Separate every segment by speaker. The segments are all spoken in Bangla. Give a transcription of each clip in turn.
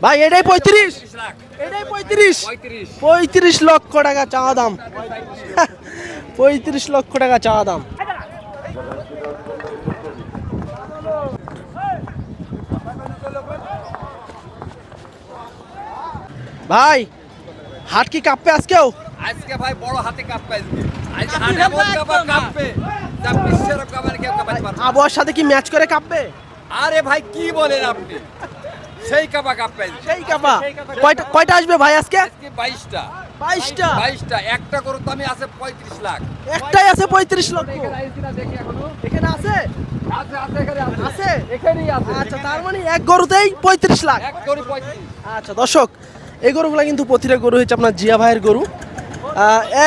Speaker 1: ভাই এটাই 35, এটাই 35, 35 লক্ষ টাকা চাওয়া দাম। 35 লক্ষ টাকা চাওয়া দাম। ভাই হাট কি কাঁপবে আজকেও?
Speaker 2: আজকে ভাই বড় হাতে কাঁপবে। আজকে হাট এমন কাঁপবে যা বিশ্বের কামার কেউ কাঁপাতে পারবে না।
Speaker 1: আবহাওয়ার সাথে কি ম্যাচ করে কাঁপবে?
Speaker 2: আরে ভাই কি বলেন আপনি, সেই কাঁপবে।
Speaker 1: সেই কাঁপা। কয়টা আসবে ভাই আজকে?
Speaker 2: আজকে 22টা।
Speaker 1: 22টা।
Speaker 2: 22টা, একটা গরুর দামই আছে 35 লাখ।
Speaker 1: একটাই আছে 35 লক্ষ।
Speaker 2: এখানে আইছি না দেখি এখনো।
Speaker 1: এখানে আছে?
Speaker 2: আছে এখানে আছে।
Speaker 1: আছে?
Speaker 2: এখানেই আছে।
Speaker 1: আচ্ছা তার মানে এক গরুতেই 35 লাখ।
Speaker 2: এক গরু 35।
Speaker 1: আচ্ছা দর্শক, এই গরুগুলো কিন্তু প্রতিটা গরু হচ্ছে আপনার জিয়া ভাইয়ের গরু।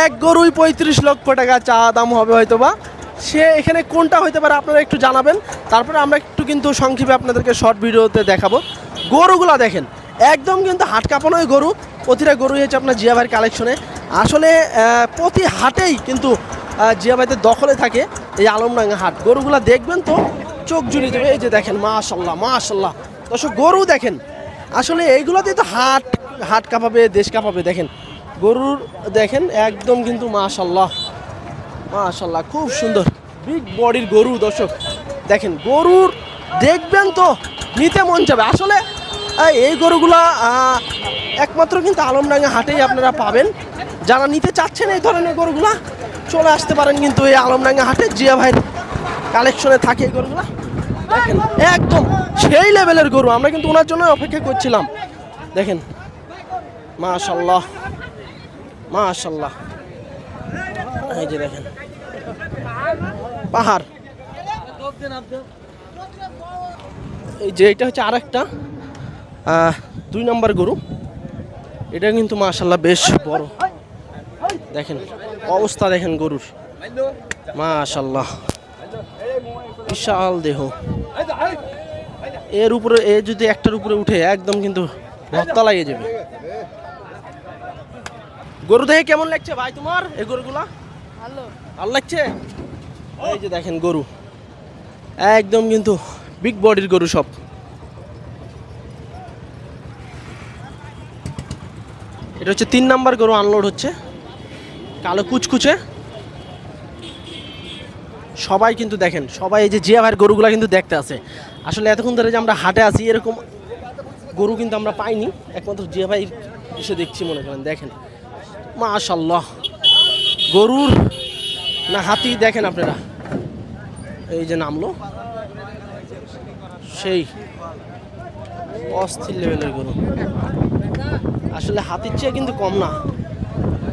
Speaker 1: এক গরুই 35 লক্ষ টাকা চা দাম হবে হয়তোবা। সে এখানে কোনটা হইতে পারে আপনারা একটু জানাবেন, তারপরে আমরা একটু কিন্তু সংক্ষেপে আপনাদেরকে শর্ট ভিডিওতে দেখাবো। গরুগুলো দেখেন একদম কিন্তু হাট কাঁপানোই গরু। প্রতিটা গরুই হচ্ছে আপনার জিয়া ভাইয়ের কালেকশনে। আসলে প্রতি হাটেই কিন্তু জিয়া ভাইদের দখলে থাকে এই আলমডাঙ্গা হাট। গরুগুলো দেখবেন তো চোখ জুড়িয়ে যাবে। এই যে দেখেন মাশাল্লাহ মাশাল্লাহ দর্শক, গরু দেখেন আসলে এইগুলোতেই তো হাট হাট কাঁপাবে, দেশ কাঁপাবে। দেখেন গরুর দেখেন একদম কিন্তু মাশাল্লাহ মাশাল্লাহ খুব সুন্দর বিগ বডির গরু। দর্শক দেখেন গরুর দেখবেন তো নিতে মন যাবে। আসলে এই গরুগুলা একমাত্র কিন্তু আলমডাঙ্গা হাটেই আপনারা পাবেন। যারা নিতে চাচ্ছেন এই ধরনের গরুগুলা চলে আসতে পারেন কিন্তু এই আলমডাঙ্গা হাটে। জিয়া ভাইয়ের কালেকশনে থাকে এই গরুগুলা। দেখেন একদম সেই লেভেলের গরু, আমরা কিন্তু ওনার জন্য অপেক্ষা করছিলাম। দেখেন মাশাল্লাহ মাশাল্লাহ, এই যে দেখেন পাহাড়। এই যে এটা হচ্ছে আরেকটা 2 নম্বর গরু। এটা কিন্তু মাশাল্লাহ বেশ বড়। দেখেন অবস্থা দেখেন গরুর মাশাল্লাহ বিশাল দেহ। এর উপরে এ যদি একটার উপরে উঠে একদম কিন্তু ভর্তা লাগিয়ে যাবে। গরু দেখে কেমন লাগছে ভাই তোমার এই গরুগুলা? ভালো লাগছে। এই যে দেখেন গরু একদম কিন্তু বিগ বডির গরু সব। এটা হচ্ছে 3 নাম্বার গরু আনলোড হচ্ছে, কালো কুচকুচে। সবাই কিন্তু দেখেন সবাই এই যে জিয়া ভাইয়ের গরুগুলা কিন্তু দেখতে আছে। আসলে এতক্ষণ ধরে যে আমরা হাটে আছি এরকম গরু কিন্তু আমরা পাইনি, একমাত্র জিয়া ভাই এসে দেখছি মনে করেন। দেখেন মাশাল্লাহ গরুর না হাতি দেখেন আপনারা। এই যে নামলো সেই অস্থির লেভেলের গরু। আসলে হাতির চেয়ে কিন্তু কম না।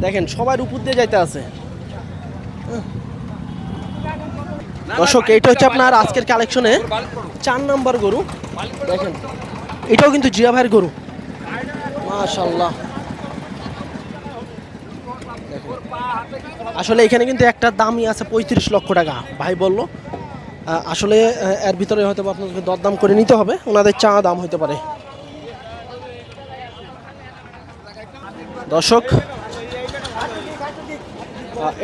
Speaker 1: দেখেন সবার উপর দিয়ে যাইতে আছে। দর্শক এইটা হচ্ছে আপনার আজকের কালেকশনে 4 নাম্বার গরু। দেখেন এটাও কিন্তু জিয়া ভাইয়ের গরু মাশাল্লাহ। আসলে এখানে কিন্তু একটা দামই আছে 35 লক্ষ টাকা ভাই বলল। আসলে এর ভিতরে হয়তো আপনাদেরকে দরদাম করে নিতে হবে, ওনাদের চা দাম হতে পারে। দর্শক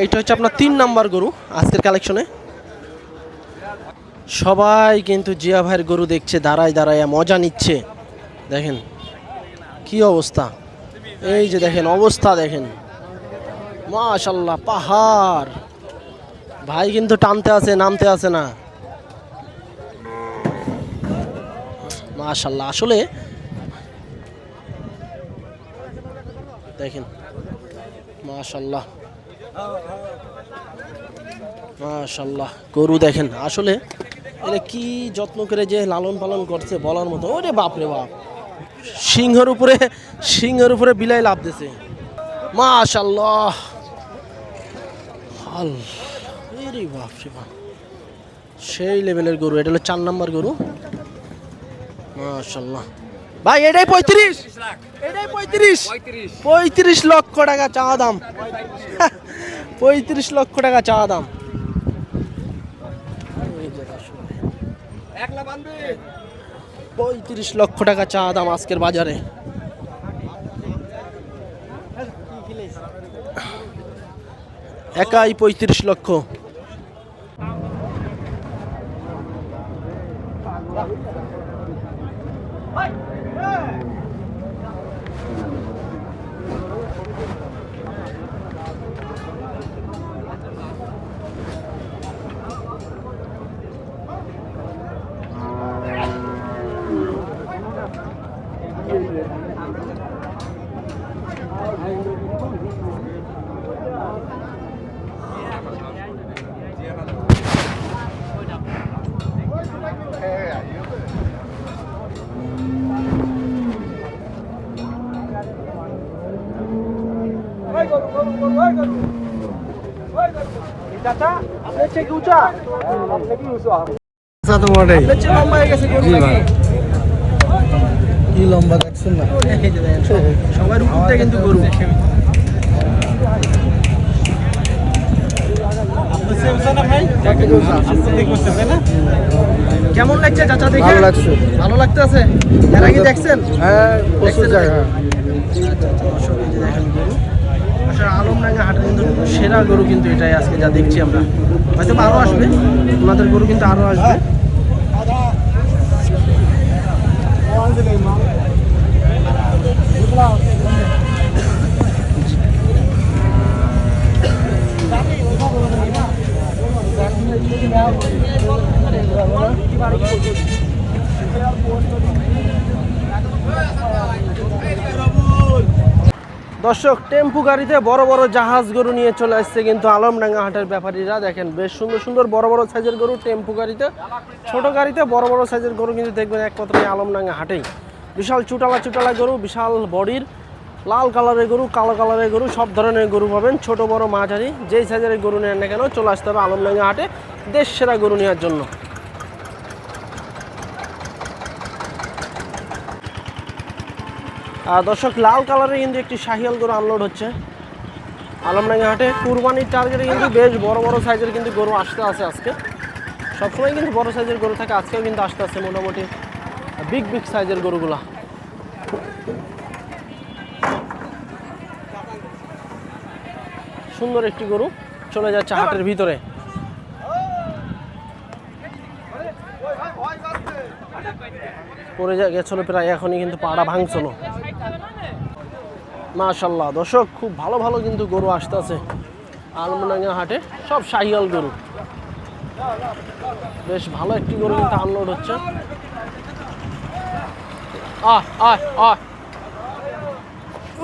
Speaker 1: এইটা হচ্ছে আপনার 3 নাম্বার গরু আজকের কালেকশনে। সবাই কিন্তু জিয়া ভাইয়ের গরু দেখছে, দাঁড়ায় দাঁড়ায় মজা নিচ্ছে। দেখেন কি অবস্থা, এই যে দেখেন অবস্থা দেখেন মাশাল্লাহ পাহাড়। ভাই কিন্তু টানতে আছে নামতে আছে না মাশাল্লাহ। আসলে দেখেন মাশাল্লাহ মাশাল্লাহ গরু দেখেন। আসলে এটা কি যত্ন করে যে লালন পালন করছে বলার মতো। ওরে বাপ রে বাপ, সিংহের উপরে বিলাই লাভ দিছে মাশাল্লাহ। আরে বাপ রে বাপ, সেই লেভেলের গরু। এটা হলো 4 নাম্বার গরু মাশাল্লাহ। ভাই এটাই 35, এটাই 35 লক্ষ টাকা চাওয়া দাম। 35 লক্ষ টাকা চাওয়া দাম। 35 লক্ষ টাকা চাওয়া দাম আজকের বাজারে। একাই 35 লক্ষ। চাচা আপনার চেয়ে কি উঁচা?
Speaker 3: তো বটেই।
Speaker 1: আপনার চেয়ে লম্বা হয়ে গেছে গরু
Speaker 3: জি
Speaker 1: নাকি?
Speaker 3: ভাই। কি লম্বা দেখছেন না?
Speaker 1: এই যে দেখেন, সবার উপরটা কিন্তু গরু। কেমন লাগছে চাচা দেখে?
Speaker 3: ভালো লাগছে।
Speaker 1: ভালো লাগতেছে? এর আগে দেখছেন?
Speaker 3: হ্যাঁ, প্রচুর জায়গা।
Speaker 1: দর্শক, এই যে দেখেন গরু। আসলে আলমডাঙ্গা হাটের কিন্তু সেরা গরু কিন্তু এটাই আজকে যা দেখছি আমরা। হয়তো আরো আসবে, ওনাদের গরু কিন্তু আরো আসবে। দর্শক, টেম্পু গাড়িতে বড় বড় জাহাজ গরু নিয়ে চলে আসছে কিন্তু আলমডাঙ্গা হাটের ব্যাপারীরা। দেখেন বেশ সুন্দর সুন্দর বড় বড় সাইজের গরু টেম্পু গাড়িতে, ছোট গাড়িতে বড় বড় সাইজের গরু কিন্তু দেখবেন একমাত্র এই আলমডাঙ্গা হাটেই। বিশাল চুটালা চুটালা গরু, বিশাল বডির, লাল কালারের গরু, কালো কালারের গরু, সব ধরনের গরু পাবেন। ছোট বড় মাঝারি যেই সাইজের গরু নেন না কেন চলে আসতে হবে আলমডাঙ্গা হাটে দেশ সেরা গরু নেওয়ার জন্য। দর্শক, লাল কালারের কিন্তু একটি শাহিয়াল গরু আনলোড হচ্ছে আলমডাঙ্গা হাটে। কুরবানির টার্গেটে কিন্তু বেশ বড় বড় সাইজের কিন্তু গরু আসতে আছে আজকে। সবসময় কিন্তু বড় সাইজের গরু থাকে, আজকেও কিন্তু আসতে আছে মোটামুটি বিগ বিগ সাইজের গরুগুলা। সুন্দর একটি গরু চলে যাচ্ছে হাটের ভিতরে। পড়ে গেছিল প্রায়, এখনই কিন্তু পাড়া ভাঙছিল। মাশাআল্লাহ দর্শক, খুব ভালো ভালো কিন্তু গরু আসতে আছে আলমডাঙ্গা হাটে, সব শাহিয়াল গরু। বেশ ভালো একটি গরু কিন্তু আনলোড হচ্ছে।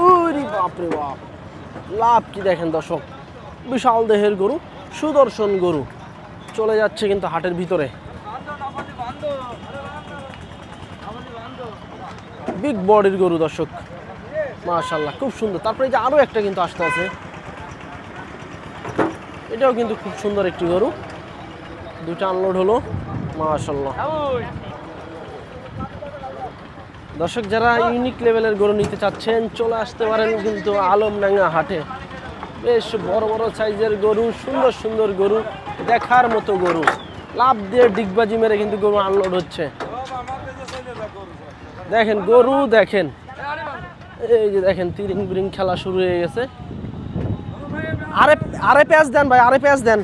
Speaker 1: উরি বাপরে বাপ, লাভ কি দেখেন দর্শক, বিশাল দেহের গরু, সুদর্শন গরু চলে যাচ্ছে কিন্তু হাটের ভিতরে। বিগ বডির গরু দর্শক, মাশাআল্লাহ খুব সুন্দর। তারপরে এই যে আরো একটা কিন্তু আসতে আছে, এটাও কিন্তু খুব সুন্দর একটি গরু, দুটো আনলোড হলো মাশাআল্লাহ। দর্শক, যারা ইউনিক লেভেলের গরু নিতে চাচ্ছেন চলে আসতে পারেন কিন্তু আলমডাঙ্গা হাটে। বেশ বড় বড় সাইজের গরু, সুন্দর সুন্দর গরু, দেখার মতো গরু, লাভ দিয়ে ডিগবাজি মেরে কিন্তু গরু আনলোড হচ্ছে। দেখেন গরু, দেখেন এই যে দেখেন তিরিং বিরিং খেলা শুরু হয়ে গেছে। আরে আরে পেঁয়াজ দেন ভাই, আরে পেঁয়াজ দেন।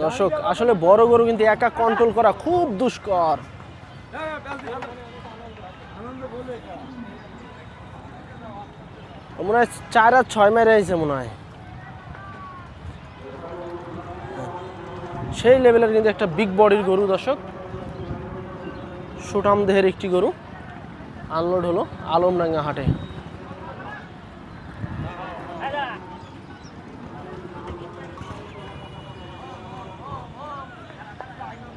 Speaker 1: দর্শক, আসলে বড় গরু কিন্তু একা কন্ট্রোল করা খুব দুষ্কর। মনে হয় 4 আর 6 মেরে আইছে মনে হয়, সেই লেভেলের কিন্তু একটা বিগ বডির গরু দর্শক, সুঠাম দেহের একটি গরু আনলোড হলো আলমডাঙ্গা হাটে।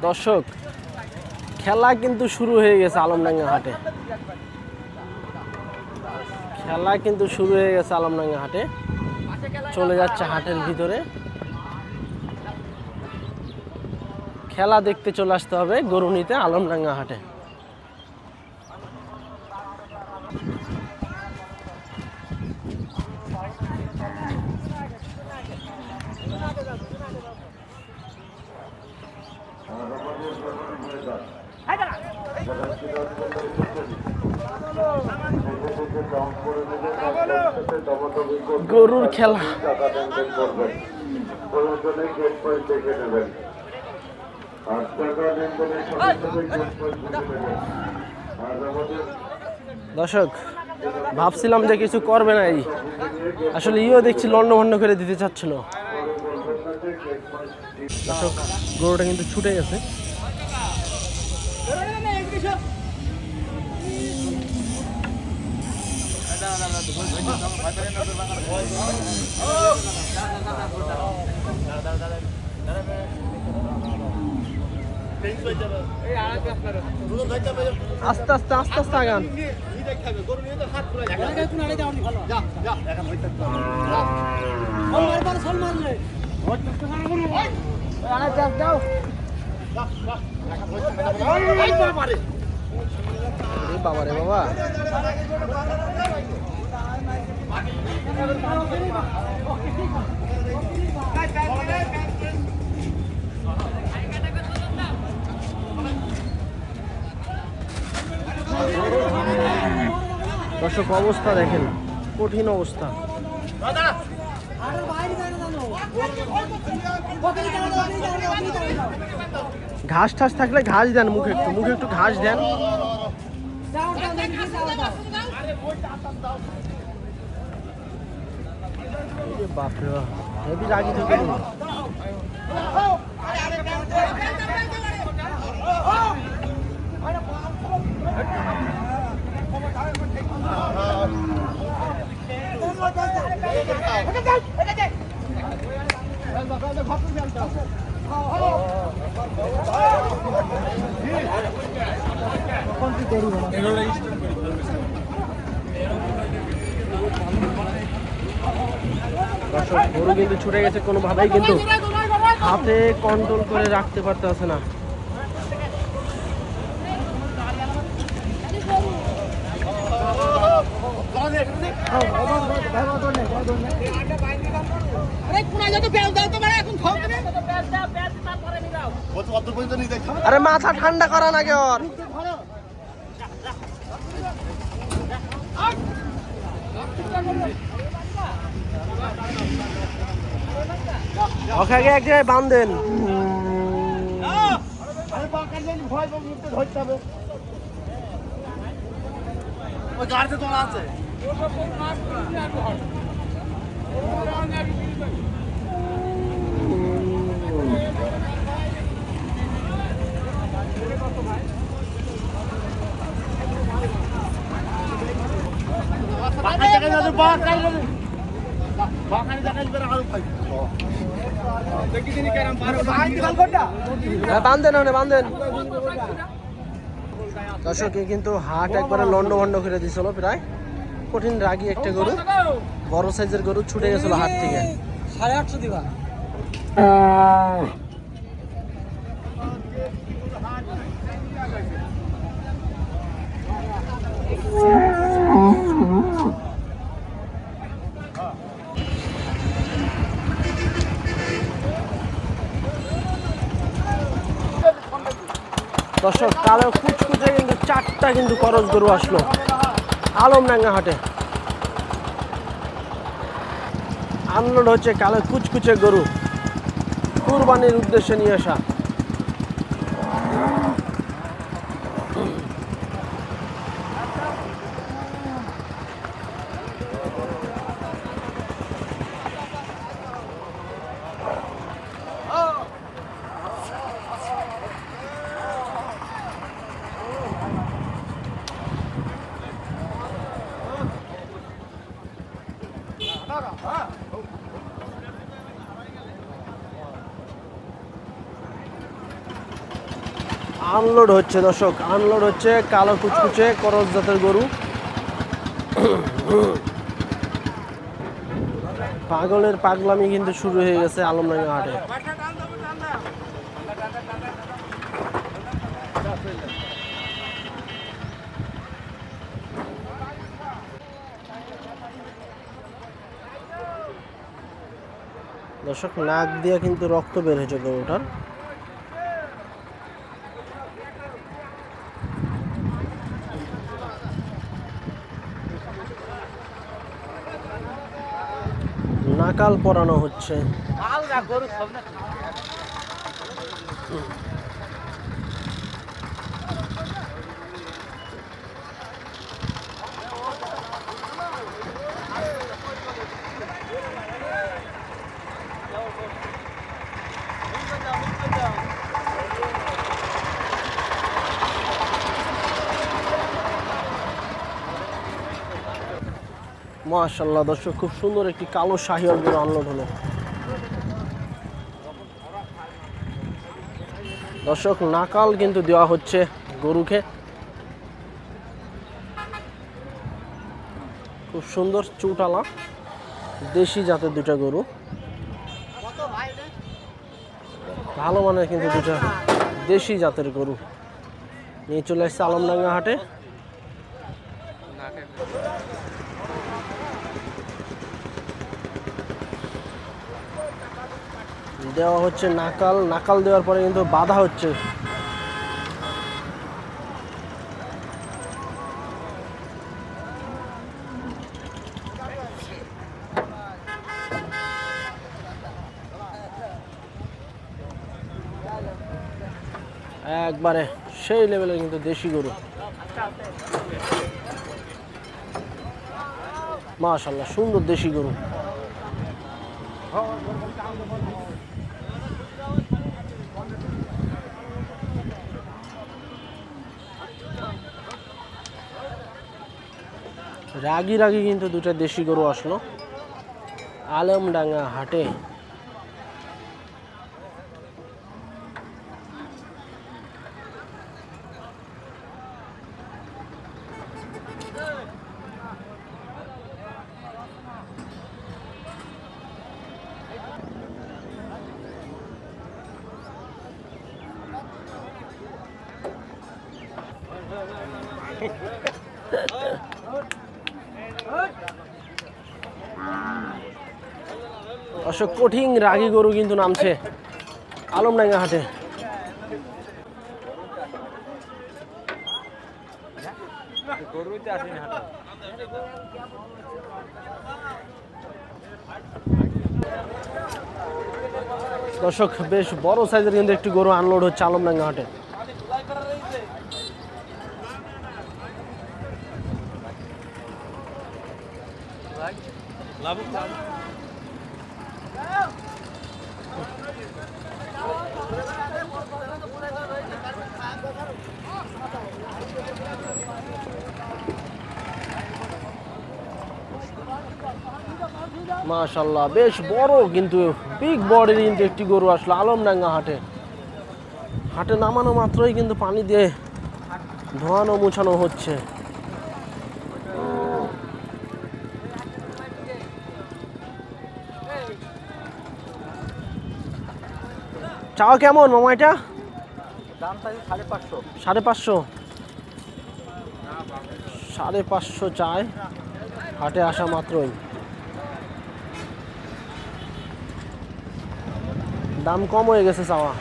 Speaker 1: দর্শক, খেলা কিন্তু শুরু হয়ে গেছে আলমডাঙ্গা হাটে, খেলা কিন্তু শুরু হয়ে গেছে আলমডাঙ্গা হাটে। চলে যাচ্ছে হাটের ভিতরে, খেলা দেখতে চলে আসতে হবে গরু নিতে আলমডাঙ্গা হাটে। গরুর খেলা, দর্শক ভাবছিলাম যে কিছু করবে না, এই আসলে ইও দেখছি লন্ডভন্ড করে দিতে চাচ্ছিল। দর্শক, গরুটা কিন্তু ছুটে গেছে। আস্তে আস্তে আস্তে আস্তে আগান। বাবা রে বাবা, দর্শক অবস্থা দেখেন, কঠিন অবস্থা। ঘাস ঠাস থাকলে ঘাস দেন, মুখে একটু ঘাস দেন। বাপরে বাপ, হেবি রাগি থেকে দর্শক, গরু কিন্তু ছুটে গেছে, কোনোভাবেই কিন্তু হাতে কন্ট্রোল করে রাখতে পারতেছে না। আরে মাথা ঠান্ডা করা না ওর। ওকে এক জায়গায় বাঁধেন। বাঁধেন বাঁধেন। দর্শক, কিন্তু হাট একবারে লন্ডভন্ড করে দিয়েছিল, প্রায় কঠিন রাগী একটা গরু, বড় সাইজের গরু ছুটে গেছিল হাট থেকে।
Speaker 3: 850 দিবা।
Speaker 1: দর্শক, কালো কুচকুচে কিন্তু 4টা কিন্তু করজ গরু আসলো আলমডাঙ্গা হাটে। আনলোড হচ্ছে কালো কুচকুচে গরু, কুরবানির উদ্দেশ্যে নিয়ে আসা। আনলোড হচ্ছে দর্শক, আনলোড হচ্ছে কালো কুচকুচে করজ জাতের গরু। পাগলের পাগলামি কিন্তু শুরু হয়ে গেছে আলমডাঙ্গা হাটে। দর্শক, নাক দিয়ে কিন্তু রক্ত বের হয়েছে গরুটার। নাকাল পরানো হচ্ছে। মাশাআল্লাহ দর্শক, খুব সুন্দর একটি কালো শাহিওয়াল গরু আনলোড হলো। দর্শক, নাকাল কিন্তু দেওয়া হচ্ছে গরুকে। খুব সুন্দর চুটালা দেশি জাতের দুটা গরু, ভালো মানের কিন্তু দুটা দেশি জাতের গরু নিয়ে চলে আসছে আলমডাঙ্গা হাটে। দেওয়া হচ্ছে নাকাল, নাকাল দেওয়ার পরে কিন্তু বাধা হচ্ছে। একবারে সেই লেভেলের কিন্তু দেশি গরু, মাশাআল্লাহ সুন্দর দেশি গরু। রাগি রাগি কিন্তু দুটা দেশি গরু আসলো আলমডাঙ্গা হাটে। অবশ্য কঠিন রাগী গরু কিন্তু নামছে আলমডাঙ্গা হাটে। দর্শক, বেশ বড় সাইজের কিন্তু একটি গরু আনলোড হচ্ছে আলমডাঙ্গা হাটে। মাশাআল্লাহ, বেশ বড় কিন্তু বিগ বডির কিন্তু একটি গরু আসলো আলমডাঙ্গা হাটে। হাটে নামানো মাত্রই কিন্তু পানি দিয়ে ধোয়ানো মুছানো হচ্ছে। চাওয়া কেমন মামা এটা?
Speaker 3: দাম চাই 550।
Speaker 1: 550, 550 চাই হাটে আসা মাত্রই। দাম কম হয়ে গেছে চাওয়া।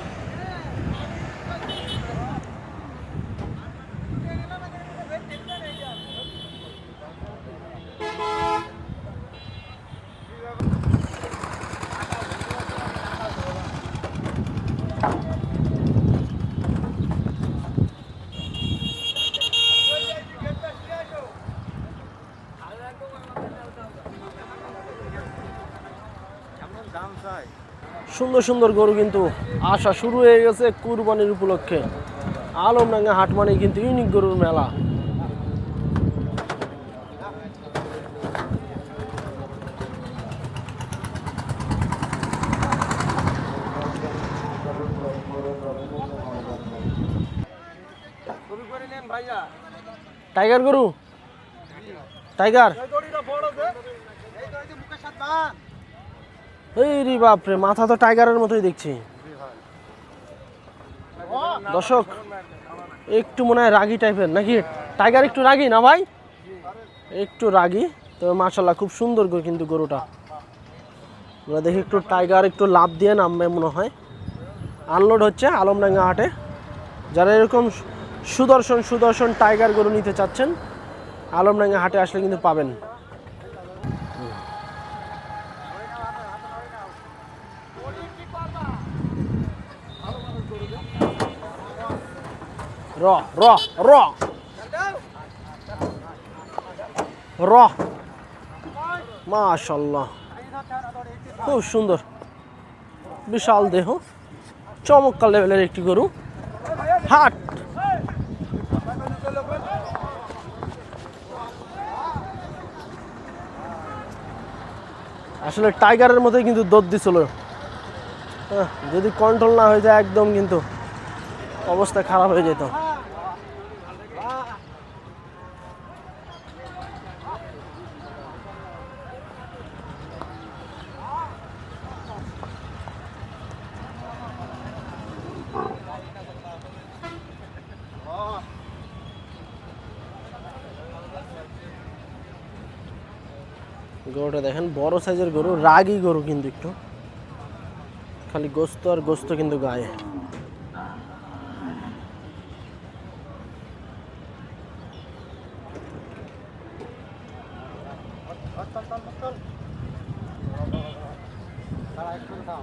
Speaker 1: সুন্দর সুন্দর গরু কিন্তু আসা শুরু হয়ে গেছে কুরবানির উপলক্ষে। আলমডাঙ্গা হাট মানে কিন্তু ইউনিক গরুর মেলা। টাইগার গরু, টাইগার, এই রে বাপরে, মাথা তো টাইগারের মতোই দেখছি। দর্শক, একটু মনে হয় রাগী টাইপের নাকি? টাইগার একটু রাগী না ভাই? একটু রাগী, তবে মাশাআল্লাহ খুব সুন্দর কিন্তু গরুটা। আমরা দেখি একটু টাইগার একটু লাভ দিয়ে নামবে মনে হয়। আনলোড হচ্ছে আলমডাঙ্গা হাটে। যারা এরকম সুদর্শন সুদর্শন টাইগার গরু নিতে চাচ্ছেন, আলমডাঙ্গা হাটে আসলে কিন্তু পাবেন। র র র র মাশাআল্লাহ, খুব সুন্দর বিশাল দেহ, চমৎকার লেভেলের একটি গরু। হাট আসলে টাইগারের মতোই কিন্তু দৌড় দিছিল। যদি কন্ট্রোল না হয়ে যায় একদম কিন্তু অবস্থা খারাপ হয়ে যেত। গরুটা দেখেন বড় সাইজের গরু, রাগী গরু কিন্তু একটু, খালি গোস্ত আর গোস্ত কিন্তু গায়ে।
Speaker 3: তারা একটু থাম।